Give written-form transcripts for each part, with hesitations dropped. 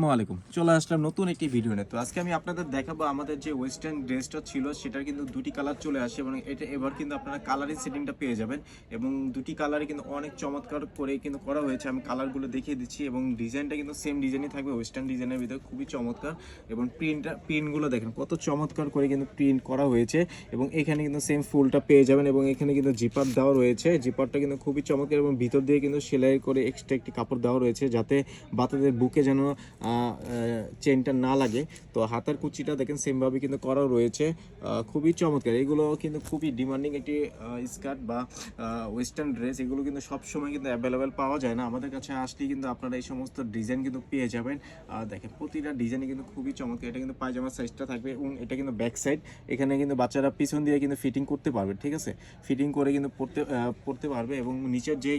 আসসালামাইকুম, চলে আসলাম নতুন একটি ভিডিও নিয়ে। তো আজকে আমি আপনাদের দেখাবো আমাদের যে ওয়েস্টার্ন ড্রেসটা ছিল সেটার কিন্তু দুটি কালার চলে আসে এবং এটা এবার কিন্তু আপনারা কালারিং সেটিংটা পেয়ে যাবেন এবং দুটি কালারে কিন্তু অনেক চমৎকার করে কিন্তু করা হয়েছে। আমি কালারগুলো দেখিয়ে দিচ্ছি এবং ডিজাইনটা কিন্তু সেম ডিজাইনই থাকবে, ওয়েস্টার্ন ডিজাইনের ভিতরে খুবই চমৎকার। এবং প্রিন্টগুলো দেখেন কত চমৎকার করে কিন্তু প্রিন্ট করা হয়েছে এবং এখানে কিন্তু সেম ফুলটা পেয়ে যাবেন এবং এখানে কিন্তু জিপার দেওয়া রয়েছে। জিপারটা কিন্তু খুবই চমৎকার এবং ভিতর দিয়ে কিন্তু সেলাই করে এক্সট্রা একটি কাপড় দেওয়া রয়েছে যাতে বাচ্চাদের বুকে যেন চেনটা না লাগে। তো হাতার কুচিটা দেখেন সেমভাবে কিন্তু করা রয়েছে, খুবই চমৎকার। এগুলো কিন্তু খুবই ডিমান্ডিং একটি স্কার্ট বা ওয়েস্টার্ন ড্রেস। এগুলো কিন্তু সবসময় কিন্তু অ্যাভেলেবেল পাওয়া যায় না, আমাদের কাছে আসলেই কিন্তু আপনারা এই সমস্ত ডিজাইন কিন্তু পেয়ে যাবেন। দেখেন প্রতিটা ডিজাইনে কিন্তু খুবই চমৎকার। এটা কিন্তু পায়জামার সাইজটা থাকবে এবং এটা কিন্তু ব্যাক সাইড, এখানে কিন্তু বাচ্চারা পিছন দিয়ে কিন্তু ফিটিং করতে পারবে, ঠিক আছে? ফিটিং করে কিন্তু পড়তে পারবে এবং নিচের যেই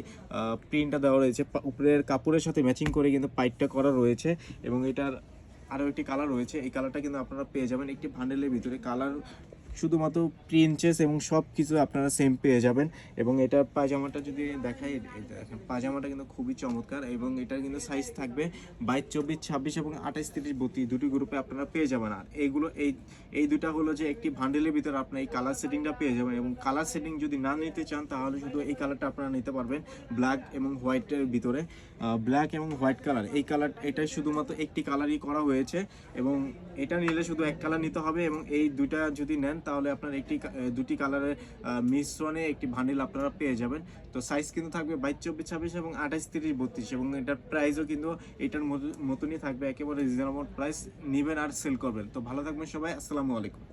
প্রিন্টটা দেওয়া রয়েছে উপরের কাপড়ের সাথে ম্যাচিং করে কিন্তু পাইটটা করা রয়েছে এবং এটার আরও একটি কালার রয়েছে। এই কালারটা কিন্তু আপনারা পেয়ে যাবেন একটি বান্ডেলের ভিতরে। কালার শুধুমাত্র প্রিন্সেস এবং সব কিছু আপনারা সেম পেয়ে যাবেন। এবং এটার পায়জামাটা যদি দেখাই, দেখেন পায়জামাটা কিন্তু খুবই চমৎকার এবং এটার কিন্তু সাইজ থাকবে 22, 24, 26 এবং 28, 30, 32 দুটি গ্রুপে আপনারা পেয়ে যাবেন। আর এইগুলো এই দুটা হলো যে একটি বান্ডেলের ভিতরে আপনার এই কালার সেটিংটা পেয়ে যাবেন এবং কালার সেটিং যদি না নিতে চান তাহলে শুধু এই কালারটা আপনারা নিতে পারবেন ব্ল্যাক এবং হোয়াইটের ভিতরে। ব্ল্যাক এবং হোয়াইট কালার, এই কালার এটাই শুধুমাত্র একটি কালারই করা হয়েছে এবং এটা নিলে শুধু এক কালার নিতে হবে এবং এই দুইটা যদি নেন তাহলে আপনার দুটি কালারের মিশ্রণে একটি বান্ডিল আপনারা পেয়ে যাবেন। তো সাইজ কিন্তু থাকবে 22, 24, 26 এবং 28, 30, 32 এবং এটার প্রাইসও কিন্তু এটার মতনই থাকবে, একেবারে রিজনেবল প্রাইস। নেবেন আর সেল করবেন। তো ভালো থাকবেন সবাই, আসসালামু আলাইকুম।